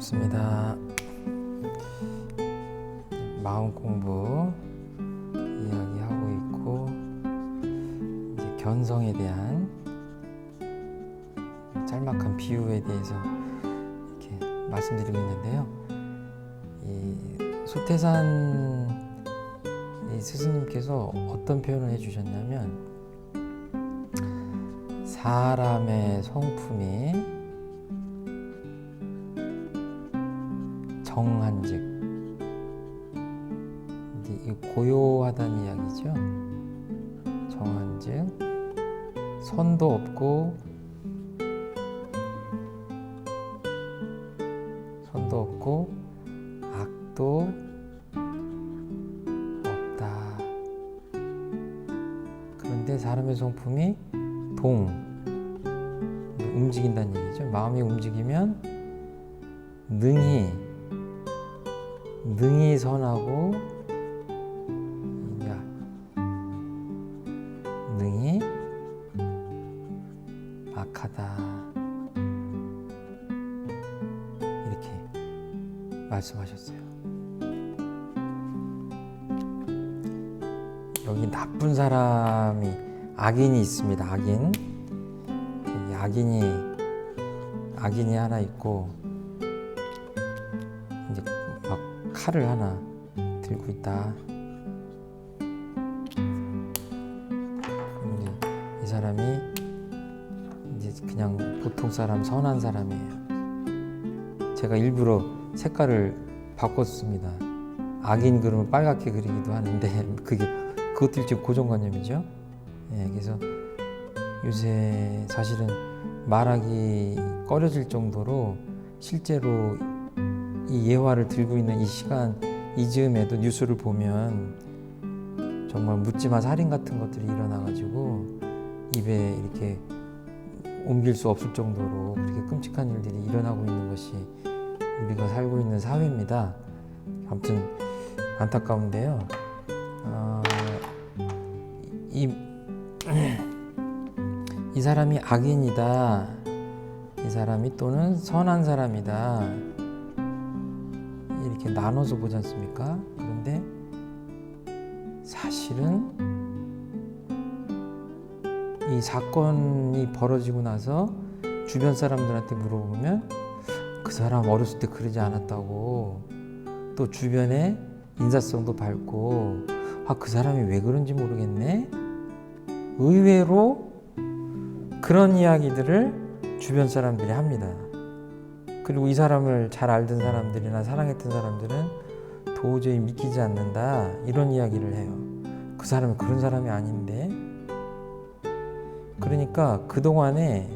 반갑습니다. 마음 공부 이야기하고 있고, 이제 견성에 대한 짤막한 비유에 대해서 이렇게 말씀드리고 있는데요. 이 소태산 이 스승님께서 어떤 표현을 해주셨냐면, 사람의 성품이 정한즉, 이제 이 고요하다는 이야기죠. 정한즉 선도 없고 악도 없다. 그런데 사람의 성품이 움직인다는 얘기죠. 마음이 움직이면 능히 선하고 능히 악하다, 이렇게 말씀하셨어요. 여기 나쁜 사람이, 악인이 있습니다. 악인이 하나 있고, 이제 막 칼을 하나 들고 있다. 근데 이 사람이 이제 그냥 보통 사람, 선한 사람이에요. 제가 일부러 색깔을 바꿨습니다. 악인 그러면 빨갛게 그리기도 하는데 그것도 일종의 고정관념이죠. 그래서 요새 사실은 말하기 꺼려질 정도로 실제로 이 예화를 들고 있는 이 시간, 이 즈음에도 뉴스를 보면 정말 묻지마 살인 같은 것들이 일어나가지고 입에 이렇게 옮길 수 없을 정도로 그렇게 끔찍한 일들이 일어나고 있는 것이 우리가 살고 있는 사회입니다. 아무튼 안타까운데요. 이 사람이 악인이다, 이 사람이 또는 선한 사람이다, 이렇게 나눠서 보지 않습니까? 그런데 사실은 이 사건이 벌어지고 나서 주변 사람들한테 물어보면 그 사람 어렸을 때 그러지 않았다고, 또 주변에 인사성도 밝고, 그 사람이 왜 그런지 모르겠네, 의외로 그런 이야기들을 주변 사람들이 합니다. 그리고 이 사람을 잘 알던 사람들이나 사랑했던 사람들은 도저히 믿기지 않는다, 이런 이야기를 해요. 그 사람이 그런 사람이 아닌데. 그러니까 그동안에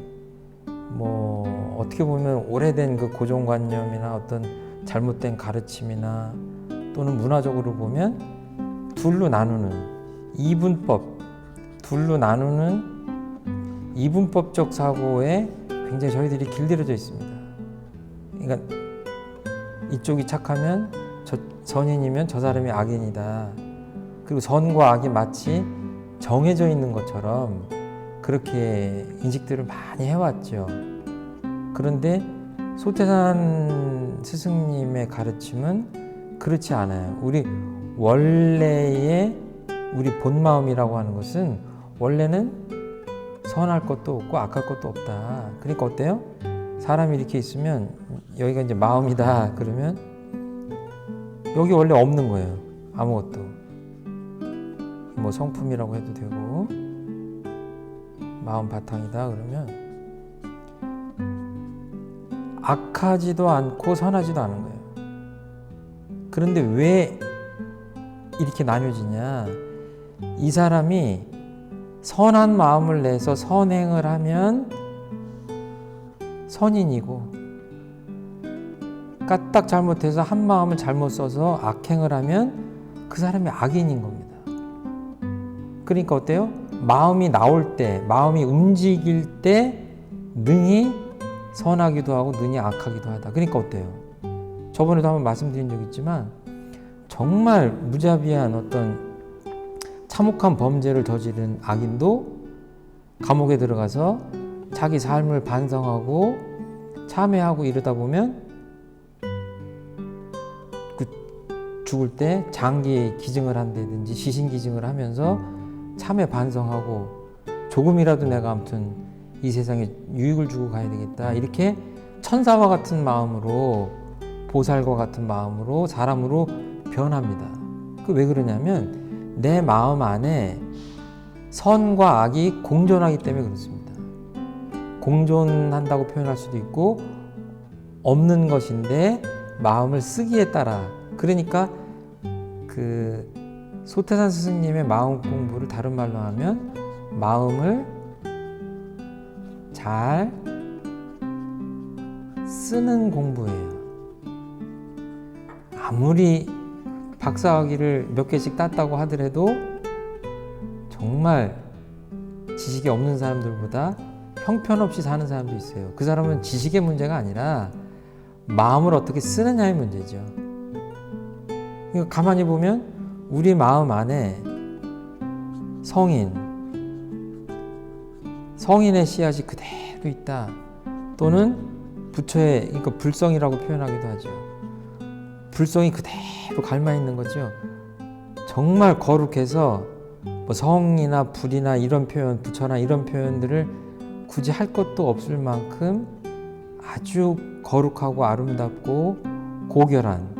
어떻게 보면 오래된 그 고정관념이나 어떤 잘못된 가르침이나 또는 문화적으로 보면 둘로 나누는 이분법적 사고에 굉장히 저희들이 길들여져 있습니다. 그러니까 이쪽이 착하면 선인이면 저 사람이 악인이다. 그리고 선과 악이 마치 정해져 있는 것처럼 그렇게 인식들을 많이 해왔죠. 그런데 소태산 스승님의 가르침은 그렇지 않아요. 우리 원래의 우리 본 마음이라고 하는 것은 원래는 선할 것도 없고 악할 것도 없다. 그러니까 어때요? 사람이 이렇게 있으면 여기가 이제 마음이다 그러면 여기 원래 없는 거예요. 아무것도. 성품이라고 해도 되고, 마음 바탕이다 그러면 악하지도 않고 선하지도 않은 거예요. 그런데 왜 이렇게 나뉘어지냐? 이 사람이 선한 마음을 내서 선행을 하면 선인이고, 까딱 잘못해서 한 마음을 잘못 써서 악행을 하면 그 사람이 악인인 겁니다. 그러니까 어때요? 마음이 나올 때, 마음이 움직일 때 능히 선하기도 하고 능히 악하기도 하다. 그러니까 어때요? 저번에도 한번 말씀드린 적 있지만 정말 무자비한 어떤 참혹한 범죄를 저지른 악인도 감옥에 들어가서 자기 삶을 반성하고 참회하고 이러다 보면 죽을 때 장기 기증을 한다든지 시신 기증을 하면서 참회 반성하고 조금이라도 내가 아무튼 이 세상에 유익을 주고 가야 되겠다. 이렇게 천사와 같은 마음으로 보살과 같은 마음으로 사람으로 변합니다. 그 왜 그러냐면 내 마음 안에 선과 악이 공존하기 때문에 그렇습니다. 공존한다고 표현할 수도 있고 없는 것인데 마음을 쓰기에 따라 그러니까 그 소태산 스승님의 마음 공부를 다른 말로 하면 마음을 잘 쓰는 공부예요. 아무리 박사학위를 몇 개씩 땄다고 하더라도 정말 지식이 없는 사람들보다 형편없이 사는 사람도 있어요. 그 사람은 지식의 문제가 아니라 마음을 어떻게 쓰느냐의 문제죠. 이거 가만히 보면 우리 마음 안에 성인의 씨앗이 그대로 있다. 또는 부처의 그러니까 불성이라고 표현하기도 하죠. 불성이 그대로 갈마 있는 거죠. 정말 거룩해서 뭐 성이나 불이나 이런 표현, 부처나 이런 표현들을 굳이 할 것도 없을 만큼 아주 거룩하고 아름답고 고결한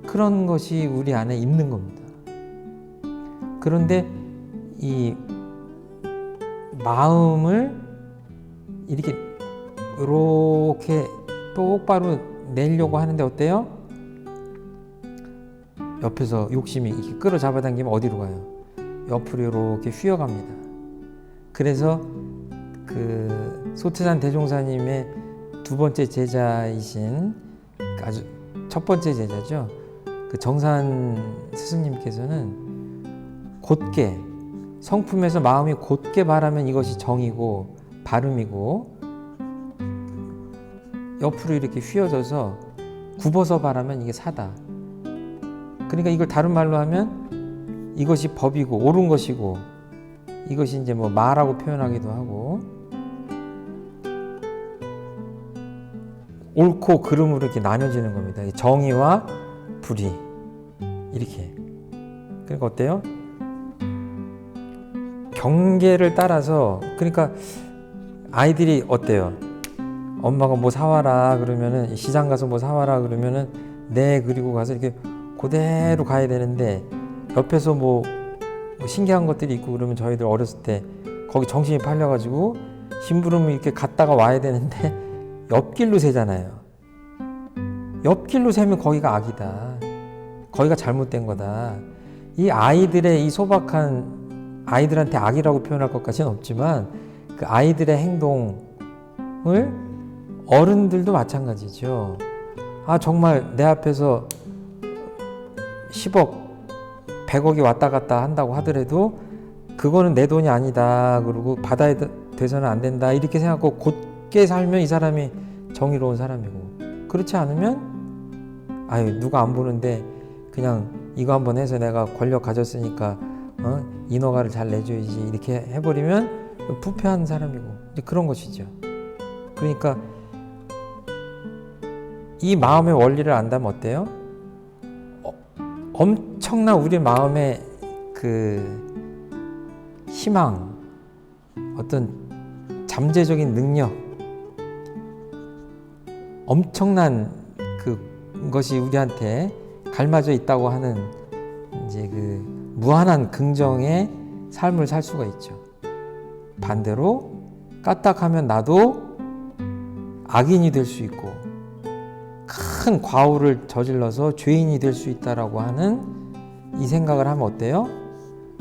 그런 것이 우리 안에 있는 겁니다. 그런데 이 마음을 이렇게 똑바로 내려고 하는데 어때요? 옆에서 욕심이 이렇게 끌어잡아 당기면 어디로 가요? 옆으로 이렇게 휘어갑니다. 그래서 그 소태산 대종사님의 두 번째 제자이신 아주 첫 번째 제자죠. 그 정산 스승님께서는 곧게 성품에서 마음이 곧게 바라면 이것이 정이고 바름이고 옆으로 이렇게 휘어져서 굽어서 바라면 이게 사다. 그러니까 이걸 다른 말로 하면 이것이 법이고 옳은 것이고 이것이 이제 뭐 마라고 표현하기도 하고 옳고 그름으로 이렇게 나눠지는 겁니다. 정의와 불의 이렇게. 그러니까 어때요? 경계를 따라서 그러니까 아이들이 어때요? 엄마가 뭐 사와라 그러면은 시장 가서 뭐 사와라 그러면은 네 그리고 가서 이렇게 그대로 가야 되는데 옆에서 뭐 신기한 것들이 있고 그러면 저희들 어렸을 때 거기 정신이 팔려가지고 심부름을 이렇게 갔다가 와야 되는데 옆길로 세잖아요. 옆길로 세면 거기가 악이다. 거기가 잘못된 거다. 이 아이들의 이 소박한 아이들한테 악이라고 표현할 것까지는 없지만 그 아이들의 행동을 어른들도 마찬가지죠. 아 정말 내 앞에서 10억, 100억이 왔다 갔다 한다고 하더라도 그거는 내 돈이 아니다. 그리고 받아야 돼서는 안 된다. 이렇게 생각하고 곧게 살면 이 사람이 정의로운 사람이고 그렇지 않으면 아유 누가 안 보는데 그냥 이거 한번 해서 내가 권력 가졌으니까 인허가를 잘 내줘야지 이렇게 해버리면 부패한 사람이고 그런 것이죠. 그러니까 이 마음의 원리를 안다면 어때요? 엄청난 우리 마음의 그 희망, 어떤 잠재적인 능력, 엄청난 그것이 우리한테 갈마져 있다고 하는 이제 그 무한한 긍정의 삶을 살 수가 있죠. 반대로 까딱하면 나도 악인이 될 수 있고 큰 과오를 저질러서 죄인이 될 수 있다라고 하는 이 생각을 하면 어때요?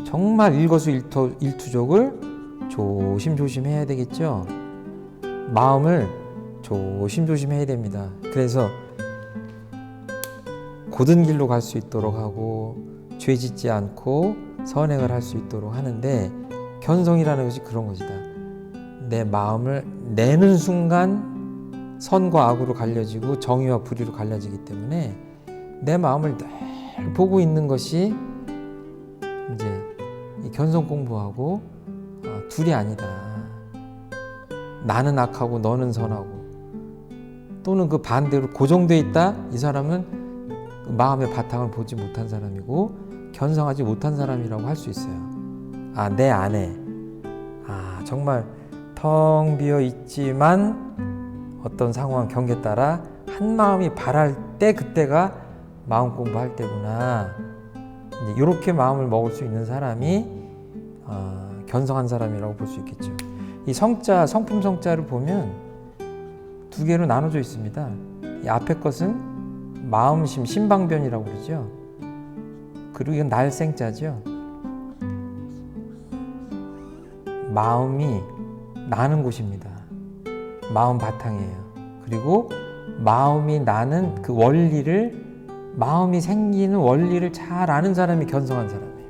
정말 일거수일투족을 조심조심 해야 되겠죠. 마음을 조심조심 해야 됩니다. 그래서 고든 길로 갈 수 있도록 하고 죄 짓지 않고 선행을 할 수 있도록 하는데 견성이라는 것이 그런 것이다. 내 마음을 내는 순간 선과 악으로 갈려지고 정의와 불의로 갈려지기 때문에 내 마음을 늘 보고 있는 것이 이제 이 견성 공부하고 둘이 아니다. 나는 악하고 너는 선하고 또는 그 반대로 고정돼 있다. 이 사람은 그 마음의 바탕을 보지 못한 사람이고 견성하지 못한 사람이라고 할 수 있어요. 내 안에 정말 텅 비어 있지만 어떤 상황 경계에 따라 한 마음이 바랄 때 그때가 마음 공부할 때구나. 이렇게 마음을 먹을 수 있는 사람이 견성한 사람이라고 볼 수 있겠죠. 이 성자, 성품 성자를 보면 두 개로 나눠져 있습니다. 이 앞에 것은 마음심, 심방변이라고 그러죠. 그리고 이건 날생자죠. 마음이 나는 곳입니다. 마음 바탕이에요. 그리고 마음이 나는 그 원리를, 마음이 생기는 원리를 잘 아는 사람이 견성한 사람이에요.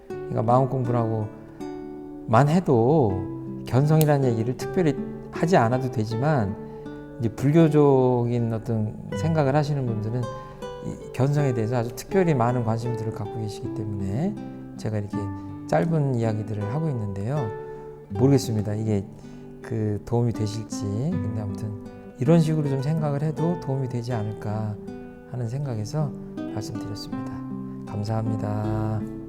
그러니까 마음 공부라고만 해도 견성이라는 얘기를 특별히 하지 않아도 되지만, 이제 불교적인 어떤 생각을 하시는 분들은 이 견성에 대해서 아주 특별히 많은 관심들을 갖고 계시기 때문에 제가 이렇게 짧은 이야기들을 하고 있는데요. 모르겠습니다. 이게 그 도움이 되실지. 근데 아무튼 이런 식으로 좀 생각을 해도 도움이 되지 않을까 하는 생각에서 말씀드렸습니다. 감사합니다.